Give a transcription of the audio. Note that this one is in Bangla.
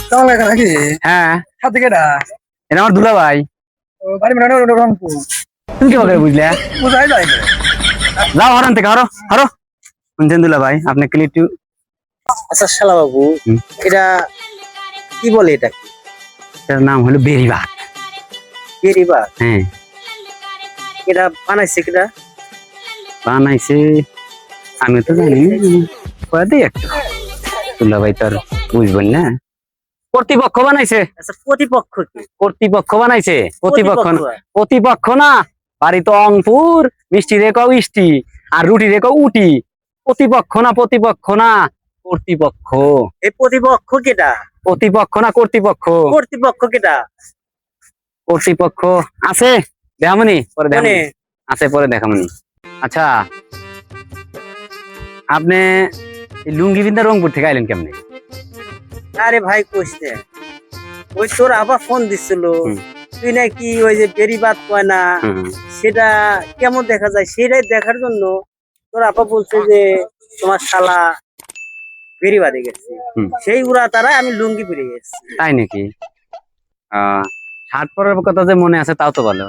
কেমন লাগে নাকি? হ্যাঁ, সাথে কেটা? এটা আমার দুলা ভাই। বাড়ি মানে রংপুর। তুমি কি করে বুঝলে? বুঝাই যায় না। যাও হরান থেকে হরো হরো। শুনছেন দুলা ভাই, আপনি একটু আচ্ছা শালা বাবু, এটা কি বলে এটা? এটার নাম হলো বেরিবাত। বেরিবা? হ্যাঁ, এটা বানাইছে কিনা? বানাইছে আমি তো জানি না, কয়দি একটু দুলা ভাই তো আর বুঝবেন না। কর্তৃপক্ষ বানাইছে, আচ্ছা প্রতিপক্ষ কি? কর্তৃপক্ষ বানাইছে। প্রতিপক্ষ না, প্রতিপক্ষ? প্রতিপক্ষ না। বাড়ি তো অংপুর, মিষ্টি রেখাও ইষ্টি আর রুটি রেখাও উটি। প্রতিপক্ষ না, প্রতিপক্ষ না, কর্তৃপক্ষ। এই প্রতিপক্ষ কেটা? প্রতিপক্ষ না, কর্তৃপক্ষ। কর্তৃপক্ষ কেটা? কর্তৃপক্ষ আছে, দেখামনি পরে দেখামনি। কোনে? আছে পরে দেখামনি। আচ্ছা, আপনি এই লুঙ্গি বিন্দা রংপুর থেকে আইলেন কেমনে? আরে ভাই কইস না, ওই তোর আবার ফোন দিছিল, তুই নাকি ওই যে বেরিবাদ কয় না, সেটা কেমন দেখা যায় সেটাই দেখার জন্য তোর আপা বলছে যে তোমার শালা বেরিবাদে গেছে, সেই উড়া তারা আমি লুঙ্গি পরে গেছি। তাই নাকি? শার্ট পরার কথা যে মনে আছে তাও তো ভালো।